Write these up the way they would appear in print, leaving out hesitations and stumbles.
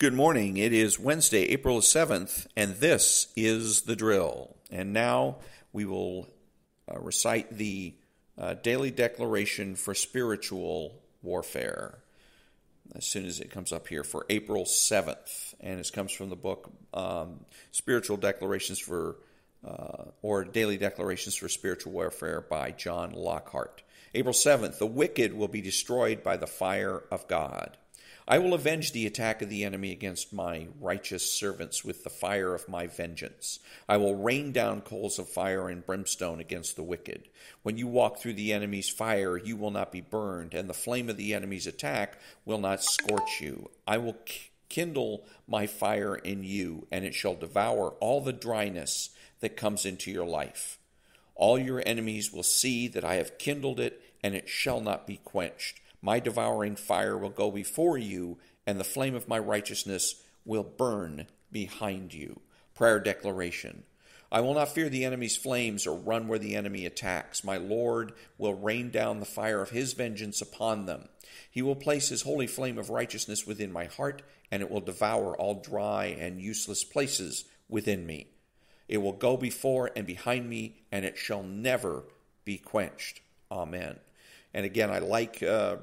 Good morning. It is Wednesday, April 7th, and this is The Drill. And now we will recite the daily declaration for spiritual warfare as soon as it comes up here for April 7th. And it comes from the book Spiritual Declarations for, or Daily Declarations for Spiritual Warfare by John Lockhart. April 7th, the wicked will be destroyed by the fire of God. I will avenge the attack of the enemy against my righteous servants with the fire of my vengeance. I will rain down coals of fire and brimstone against the wicked. When you walk through the enemy's fire, you will not be burned, and the flame of the enemy's attack will not scorch you. I will kindle my fire in you, and it shall devour all the dryness that comes into your life. All your enemies will see that I have kindled it, and it shall not be quenched. My devouring fire will go before you, and the flame of my righteousness will burn behind you. Prayer declaration. I will not fear the enemy's flames or run where the enemy attacks. My Lord will rain down the fire of his vengeance upon them. He will place his holy flame of righteousness within my heart, and it will devour all dry and useless places within me. It will go before and behind me, and it shall never be quenched. Amen. And again, I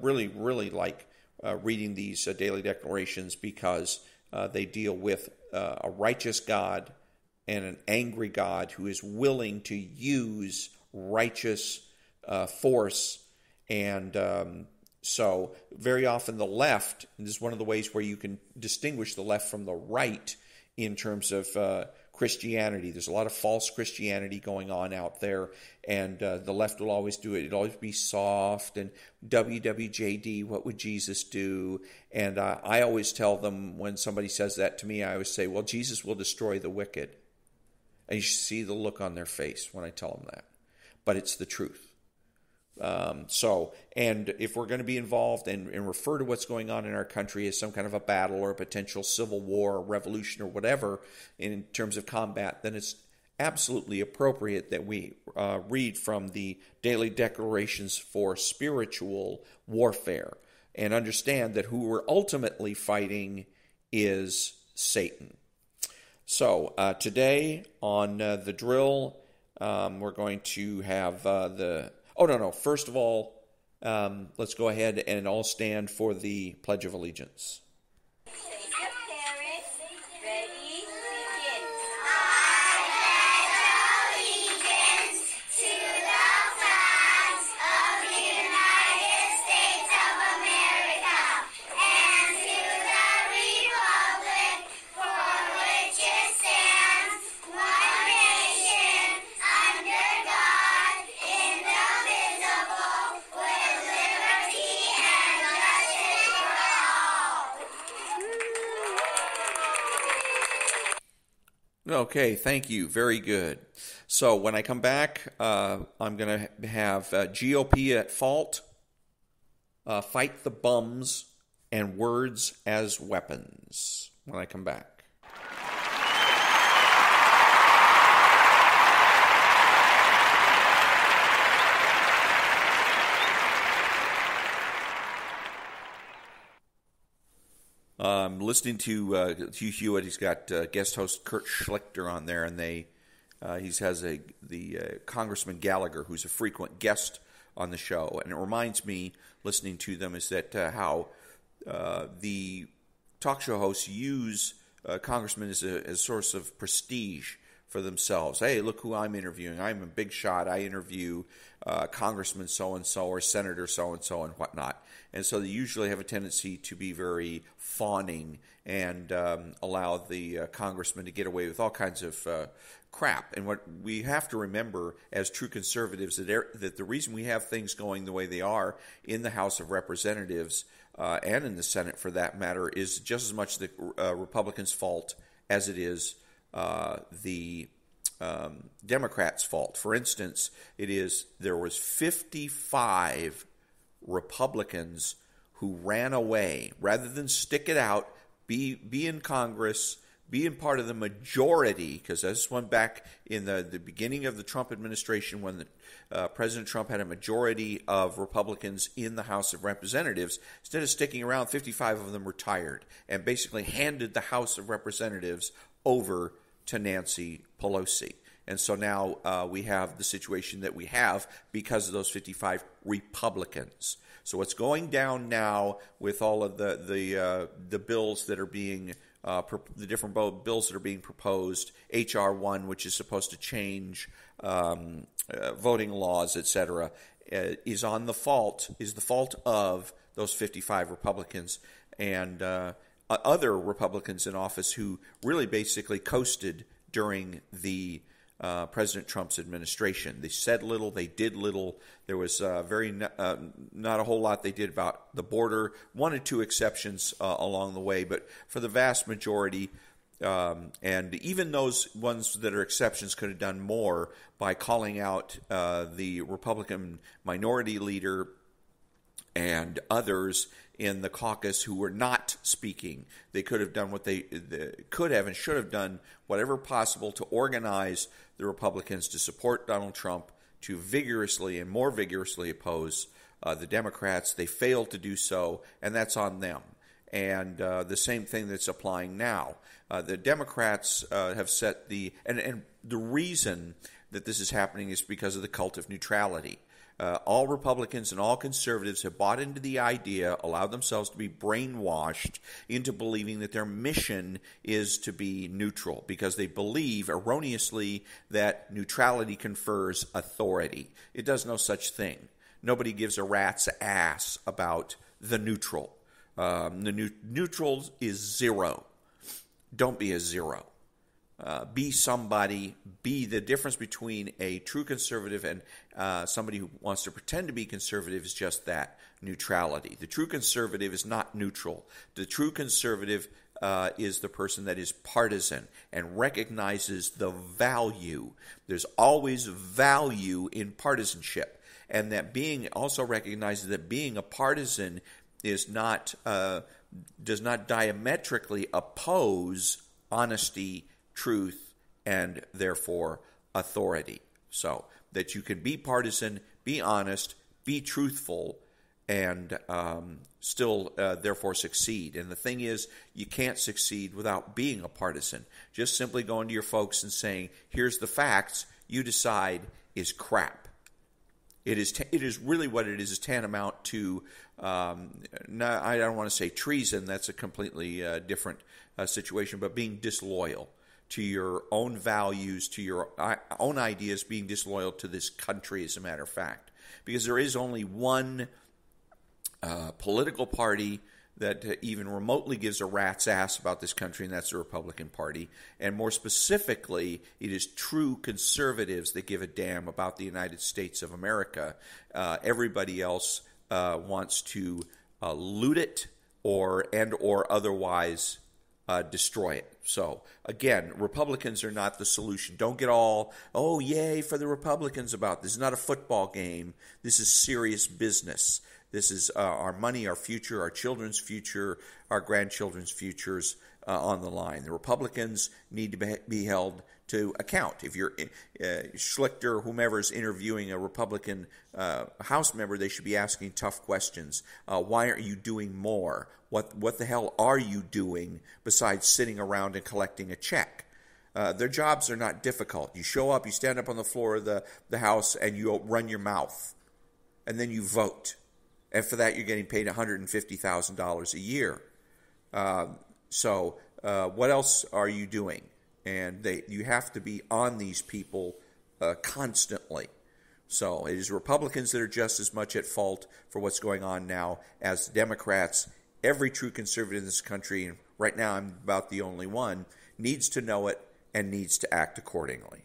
really like reading these daily declarations because they deal with a righteous God and an angry God who is willing to use righteous force. And so very often the left, and this is one of the ways where you can distinguish the left from the right in terms of Christianity. There's a lot of false Christianity going on out there, and the left will always do it. It'll always be soft and WWJD, what would Jesus do? And I always tell them when somebody says that to me, I always say, well, Jesus will destroy the wicked. And you should see the look on their face when I tell them that. But it's the truth. And if we're going to be involved and refer to what's going on in our country as some kind of a battle or a potential civil war or revolution or whatever in terms of combat, then it's absolutely appropriate that we read from the daily declarations for spiritual warfare and understand that who we're ultimately fighting is Satan. So today on The Drill, we're going to have First of all, let's go ahead and all stand for the Pledge of Allegiance. Okay, thank you. Very good. So when I come back, I'm going to have GOP at fault, fight the bums, and words as weapons when I come back. I'm listening to Hugh Hewitt. He's got guest host Kurt-Schlichter on there, and he has the Congressman Gallagher, who's a frequent guest on the show. And it reminds me, listening to them, is that how the talk show hosts use congressmen as a source of prestige for themselves. Hey, look who I'm interviewing. I'm a big shot. I interview Congressman so-and-so or Senator so-and-so and whatnot. And so they usually have a tendency to be very fawning and allow the congressman to get away with all kinds of crap. And what we have to remember as true conservatives that the reason we have things going the way they are in the House of Representatives and in the Senate for that matter is just as much the Republicans' fault as it is the Democrats' fault. For instance, there was 55 Republicans who ran away rather than stick it out, be in Congress, being part of the majority, because this one back in the beginning of the Trump administration when President Trump had a majority of Republicans in the House of Representatives, instead of sticking around, 55 of them retired and basically handed the House of Representatives over to Nancy Pelosi. And so now we have the situation that we have because of those 55 Republicans. So what's going down now with all of the bills that are being the different bills that are being proposed, H.R. 1, which is supposed to change voting laws, etc., is the fault of those 55 Republicans and other Republicans in office who really basically coasted during the President Trump's administration. They said little, they did little. There was not a whole lot they did about the border. One or two exceptions along the way, but for the vast majority, and even those ones that are exceptions could have done more by calling out the Republican minority leader and others in the caucus who were not speaking. They could have done what they could have and should have done, whatever possible, to organize the Republicans to support Donald Trump, to vigorously and more vigorously oppose the Democrats. They failed to do so, and that's on them. And the same thing that's applying now. The Democrats have set and the reason that this is happening is because of the cult of neutrality. All Republicans and all conservatives have bought into the idea, allowed themselves to be brainwashed into believing that their mission is to be neutral because they believe erroneously that neutrality confers authority. It does no such thing. Nobody gives a rat's ass about the neutral. The neutral is zero. Don't be a zero. Be somebody, be the difference between a true conservative and somebody who wants to pretend to be conservative is just that, neutrality. The true conservative is not neutral. The true conservative is the person that is partisan and recognizes the value. There's always value in partisanship, and that also recognizes that being a partisan is not does not diametrically oppose honesty, truth, and therefore authority. So that you can be partisan, be honest, be truthful, and still therefore succeed. And the thing is, you can't succeed without being a partisan. Just simply going to your folks and saying, here's the facts, you decide, is crap. It is really what it is tantamount to, I don't want to say treason, that's a completely different situation, but being disloyal to your own values, to your own ideas, being disloyal to this country, as a matter of fact. Because there is only one political party that even remotely gives a rat's ass about this country, and that's the Republican Party. And more specifically, it is true conservatives that give a damn about the United States of America. Everybody else wants to loot it or otherwise destroy it. So, again, Republicans are not the solution. Don't get all, oh, yay for the Republicans about this. This is not a football game. This is serious business. This is our money, our future, our children's future, our grandchildren's futures on the line. The Republicans need to be held to account. If you're Schlichter, whomever is interviewing a Republican House member, they should be asking tough questions. Why aren't you doing more? What the hell are you doing besides sitting around and collecting a check? Their jobs are not difficult. You show up, you stand up on the floor of the House, and you run your mouth. And then you vote. And for that, you're getting paid $150,000 a year. So what else are you doing? And you have to be on these people constantly. So it is Republicans that are just as much at fault for what's going on now as Democrats. Every true conservative in this country, and right now I'm about the only one, needs to know it and needs to act accordingly.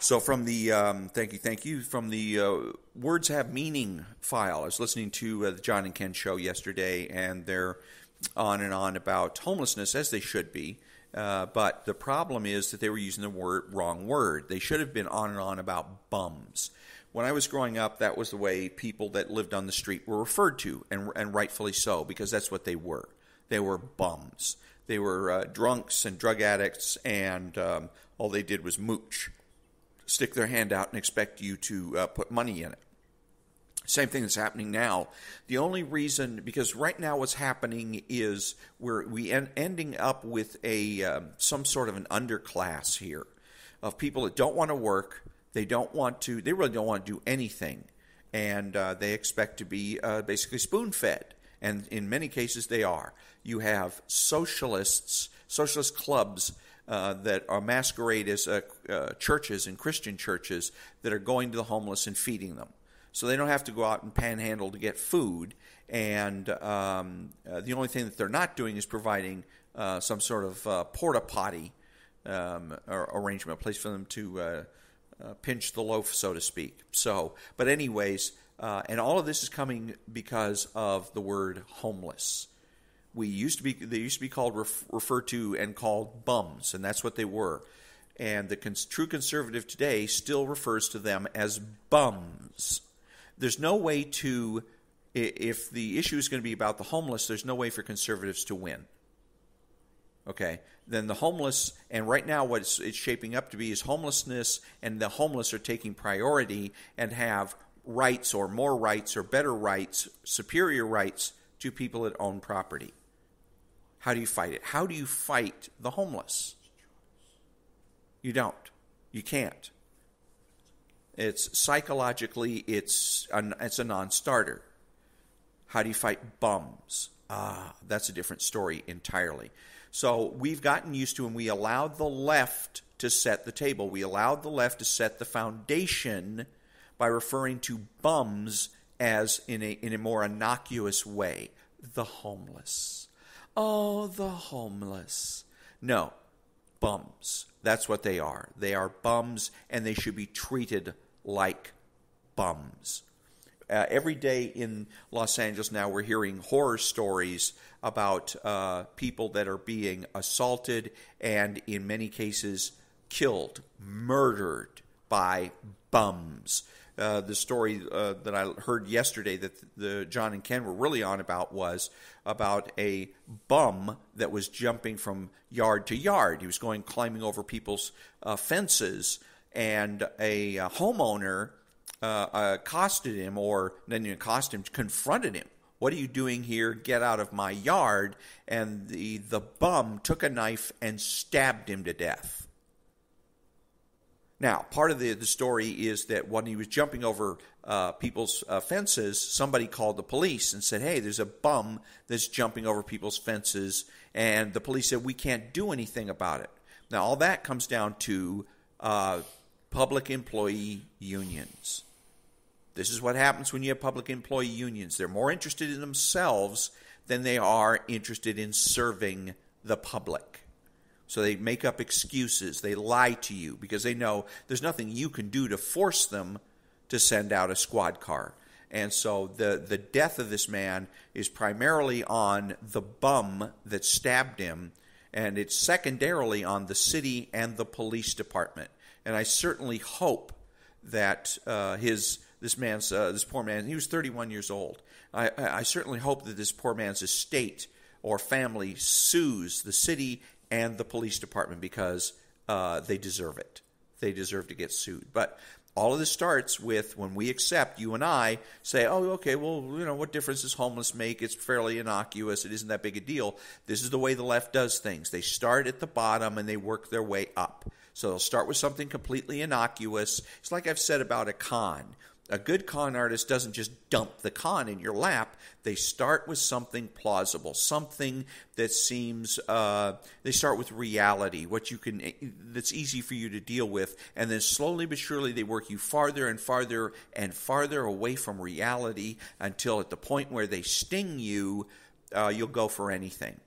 So from the, thank you, from the Words Have Meaning file, I was listening to the John and Ken show yesterday, and they're on and on about homelessness, as they should be, But the problem is that they were using the wrong word. They should have been on and on about bums. When I was growing up, that was the way people that lived on the street were referred to, and rightfully so, because that's what they were. They were bums. They were drunks and drug addicts, and all they did was mooch, stick their hand out and expect you to put money in it. Same thing that's happening now. The only reason, because right now what's happening is we ending up with some sort of an underclass here of people that don't want to work. They really don't want to do anything, and they expect to be basically spoon-fed. And in many cases, they are. You have socialist clubs that are masquerade as churches and Christian churches that are going to the homeless and feeding them. So they don't have to go out and panhandle to get food. And the only thing that they're not doing is providing some sort of porta potty arrangement, a place for them to pinch the loaf, so to speak. But anyways, and all of this is coming because of the word homeless. They used to be called referred to and called bums, and that's what they were. And the true conservative today still refers to them as bums. There's no way to, if the issue is going to be about the homeless, there's no way for conservatives to win. Okay, then the homeless, and right now what it's shaping up to be is homelessness, and the homeless are taking priority and have rights or more rights or better rights, superior rights to people that own property. How do you fight it? How do you fight the homeless? You don't. You can't. It's psychologically, it's a non-starter. How do you fight bums? That's a different story entirely. So we've gotten used to, and we allowed the left to set the table. We allowed the left to set the foundation by referring to bums as in a more innocuous way. The homeless. Oh, the homeless. No, bums. That's what they are. They are bums, and they should be treated like bums. Every day in Los Angeles now we're hearing horror stories about people that are being assaulted and in many cases killed, murdered by bums. The story that I heard yesterday that the John and Ken were really on about was about a bum that was jumping from yard to yard. He was climbing over people's fences, and a homeowner accosted him, or didn't even accost him, confronted him. What are you doing here? Get out of my yard. And the bum took a knife and stabbed him to death. Now, part of the story is that when he was jumping over people's fences, somebody called the police and said, hey, there's a bum that's jumping over people's fences. And the police said, we can't do anything about it. Now, all that comes down to public employee unions. This is what happens when you have public employee unions. They're more interested in themselves than they are interested in serving the public. So they make up excuses. They lie to you because they know there's nothing you can do to force them to send out a squad car. And so the death of this man is primarily on the bum that stabbed him, and it's secondarily on the city and the police department. And I certainly hope that this poor man, he was 31 years old. I certainly hope that this poor man's estate or family sues the city and the police department because they deserve it. They deserve to get sued. But all of this starts with when we accept, you and I say, oh, okay, well, what difference does homeless make? It's fairly innocuous. It isn't that big a deal. This is the way the left does things. They start at the bottom and they work their way up. So they'll start with something completely innocuous. It's like I've said about a con. A good con artist doesn't just dump the con in your lap. They start with something plausible, something that seems, they start with reality, that's easy for you to deal with, and then slowly but surely they work you farther and farther and farther away from reality until at the point where they sting you, you'll go for anything.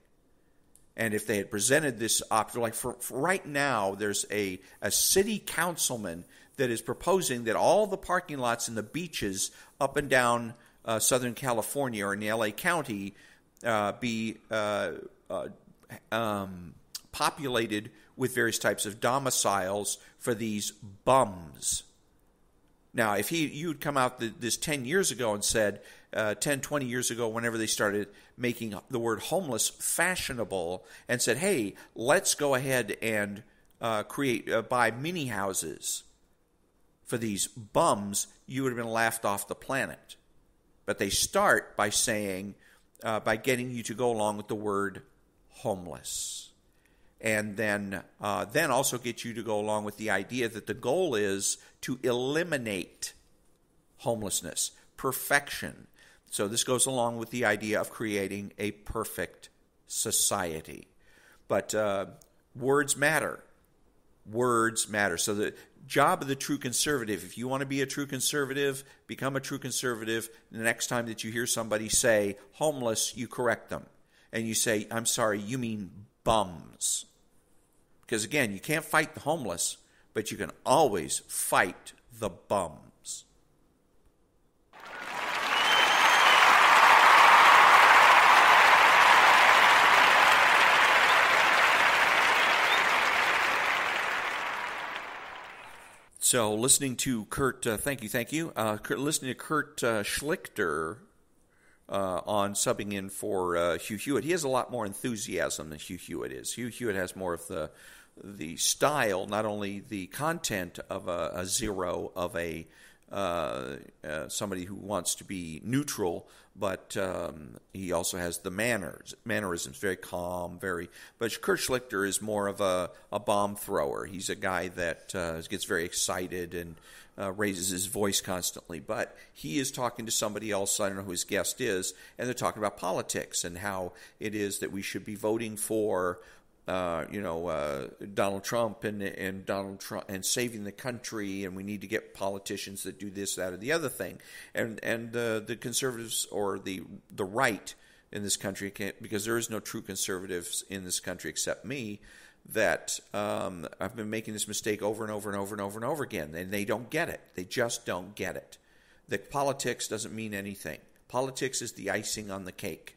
And if they had presented this option, like for right now, there's a city councilman that is proposing that all the parking lots and the beaches up and down Southern California or in the LA County be populated with various types of domiciles for these bums. Now, if you'd come out this 10 years ago and said, 10, 20 years ago, whenever they started making the word homeless fashionable, and said, hey, let's go ahead and buy mini houses for these bums, you would have been laughed off the planet. But they start by saying, by getting you to go along with the word homeless. And then also get you to go along with the idea that the goal is to eliminate homelessness, perfection. So this goes along with the idea of creating a perfect society. But words matter. Words matter. So the job of the true conservative, if you want to be a true conservative, become a true conservative. The next time that you hear somebody say homeless, you correct them. And you say, I'm sorry, you mean bums. Because again, you can't fight the homeless, but you can always fight the bums. So listening to Kurt, thank you. Listening to kurt-schlichter on subbing in for Hugh Hewitt. He has a lot more enthusiasm than Hugh Hewitt is. Hugh Hewitt has more of the style, not only the content of a zero, of a somebody who wants to be neutral, but he also has the mannerisms, very calm, but kurt-schlichter is more of a bomb thrower. He's a guy that gets very excited and raises his voice constantly, but he is talking to somebody else, I don't know who his guest is, and they're talking about politics and how it is that we should be voting for Donald Trump and Donald Trump and saving the country, and we need to get politicians that do this, that, or the other thing, and the conservatives or the right in this country can't, because there is no true conservatives in this country except me, that I've been making this mistake over and over and over and over and over again, and they don't get it. They just don't get it. That politics doesn't mean anything. Politics is the icing on the cake.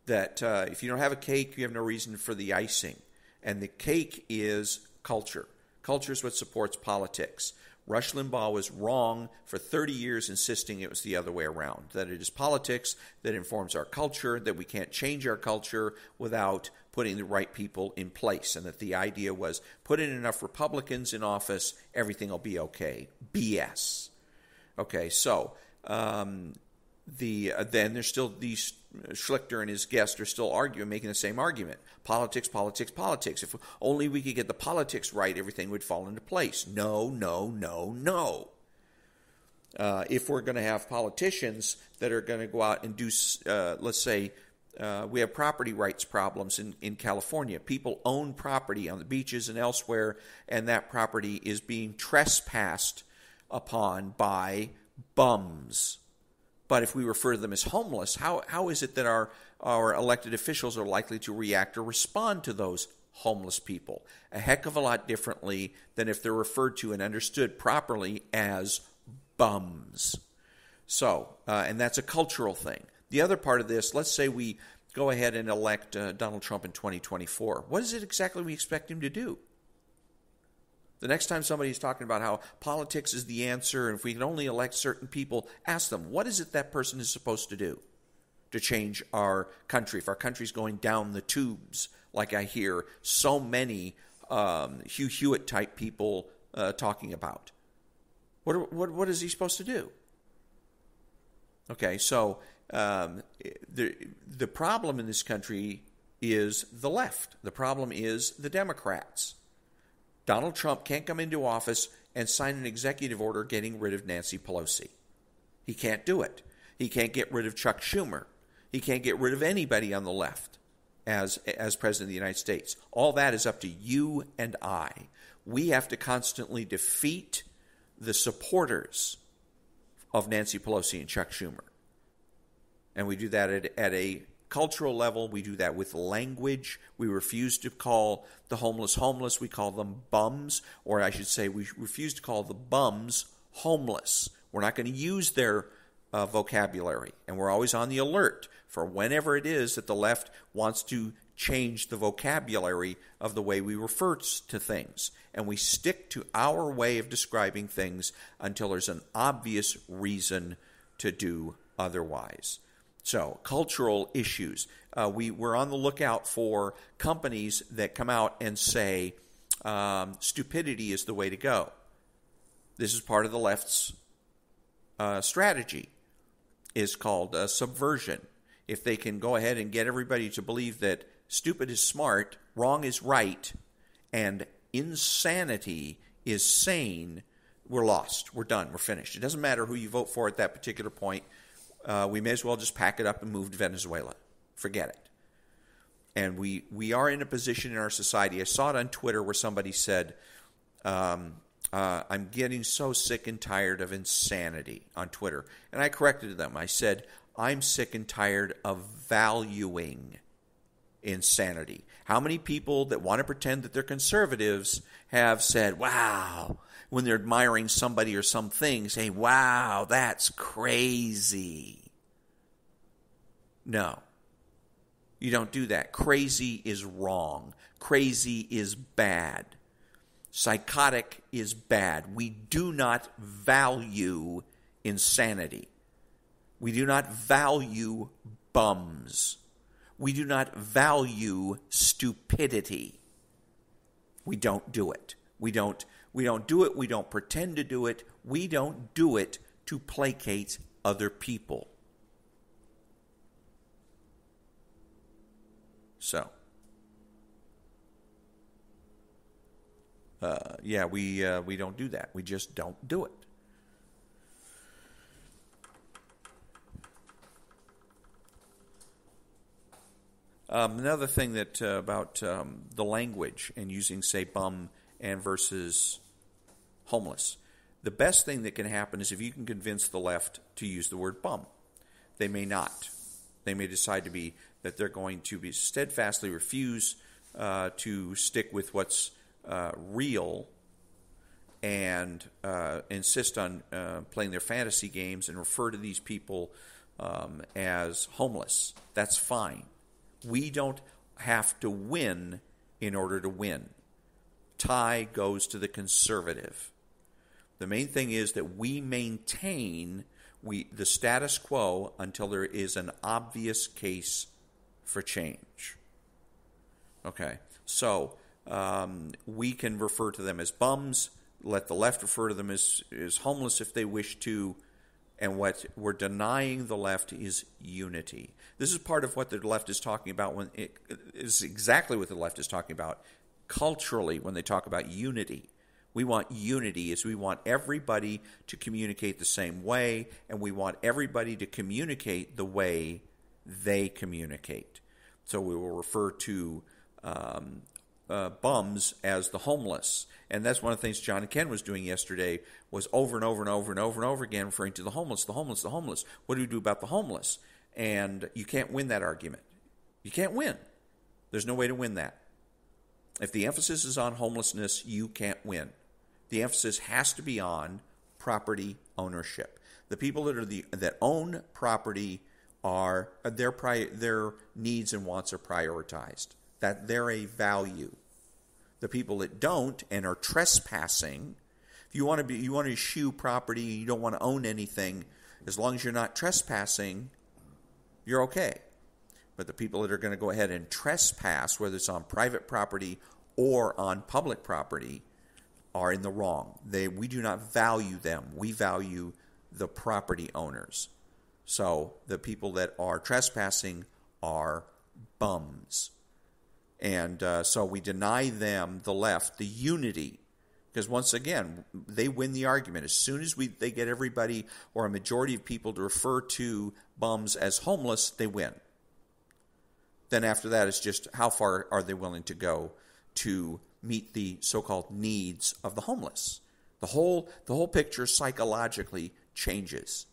That if you don't have a cake, you have no reason for the icing. And the cake is culture. Culture is what supports politics. Rush Limbaugh was wrong for 30 years insisting it was the other way around, that it is politics that informs our culture, that we can't change our culture without putting the right people in place, and that the idea was put in enough Republicans in office, everything will be okay. BS. Okay, so then there's still these, Schlichter and his guest are still making the same argument. Politics, politics, politics. If only we could get the politics right, everything would fall into place. No, no, no, no. If we're going to have politicians that are going to go out and do, let's say, we have property rights problems in California. People own property on the beaches and elsewhere, and that property is being trespassed upon by bums. But if we refer to them as homeless, how is it that our elected officials are likely to react or respond to those homeless people? A heck of a lot differently than if they're referred to and understood properly as bums. So, and that's a cultural thing. The other part of this, let's say we go ahead and elect Donald Trump in 2024. What is it exactly we expect him to do? The next time somebody's talking about how politics is the answer, and if we can only elect certain people, ask them, what is it that person is supposed to do to change our country? If our country's going down the tubes, like I hear so many Hugh Hewitt-type people talking about. What is he supposed to do? Okay, so the problem in this country is the left. The problem is the Democrats. Donald Trump can't come into office and sign an executive order getting rid of Nancy Pelosi. He can't do it. He can't get rid of Chuck Schumer. He can't get rid of anybody on the left as President of the United States. All that is up to you and I. We have to constantly defeat the supporters of Nancy Pelosi and Chuck Schumer. And we do that at a cultural level. We do that with language. We refuse to call the homeless homeless. We call them bums, or I should say we refuse to call the bums homeless. We're not going to use their vocabulary, and we're always on the alert for whenever it is that the left wants to change the vocabulary of the way we refer to things. And we stick to our way of describing things until there's an obvious reason to do otherwise. So, cultural issues. We're on the lookout for companies that come out and say stupidity is the way to go. This is part of the left's strategy. Is called subversion. If they can go ahead and get everybody to believe that stupid is smart, wrong is right, and insanity is sane, we're lost. We're done. We're finished. It doesn't matter who you vote for at that particular point. We may as well just pack it up and move to Venezuela. Forget it. And we are in a position in our society. I saw it on Twitter where somebody said, I'm getting so sick and tired of insanity on Twitter. And I corrected them. I said, I'm sick and tired of valuing insanity. How many people that want to pretend that they're conservatives have said, wow, when they're admiring somebody or something, say, wow, that's crazy. No. You don't do that. Crazy is wrong. Crazy is bad. Psychotic is bad. We do not value insanity. We do not value bums. We do not value stupidity. We don't do it. We don't do it. We don't pretend to do it. We don't do it to placate other people. So, we don't do that. We just don't do it. Another thing that about the language and using, say, bum and versus homeless. The best thing that can happen is if you can convince the left to use the word bum. They may not. They may decide that they're going to be steadfastly refuse to stick with what's real and insist on playing their fantasy games and refer to these people as homeless. That's fine. We don't have to win in order to win. Tie goes to the conservative. The main thing is that we maintain the status quo until there is an obvious case for change. Okay, so we can refer to them as bums, let the left refer to them as homeless if they wish to, and what we're denying the left is unity. This is part of what the left is talking about when it is exactly what the left is talking about culturally when they talk about unity. We want unity, we want everybody to communicate the same way, and we want everybody to communicate the way they communicate. So we will refer to bums as the homeless. And that's one of the things John and Ken was doing yesterday, was over and over and over and over and over again referring to the homeless, the homeless, the homeless. What do we do about the homeless? And you can't win that argument. You can't win. There's no way to win that. If the emphasis is on homelessness, you can't win. The emphasis has to be on property ownership. The people that own property are their needs and wants are prioritized. That they're a value. The people that don't and are trespassing, if you want to eschew property, you don't want to own anything, as long as you're not trespassing, you're okay. But the people that are going to go ahead and trespass, whether it's on private property or on public property, are in the wrong. We do not value them. We value the property owners. So the people that are trespassing are bums. And so we deny them, the left, the unity. Because once again, they win the argument. As soon as they get everybody or a majority of people to refer to bums as homeless, they win. Then after that, it's just how far are they willing to go to meet the so-called needs of the homeless. The whole picture psychologically changes.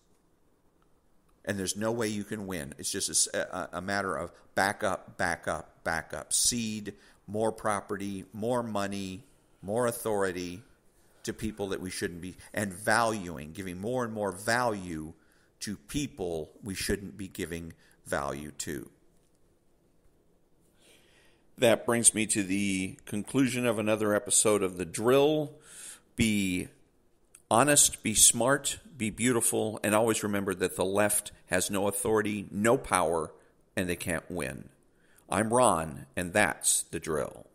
And there's no way you can win. It's just a matter of back up, back up, back up. Cede more property, more money, more authority to people that we shouldn't be, and giving more and more value to people we shouldn't be giving value to. That brings me to the conclusion of another episode of The Drill. Be honest, be smart, be beautiful, and always remember that the left has no authority, no power, and they can't win. I'm Ron, and that's The Drill.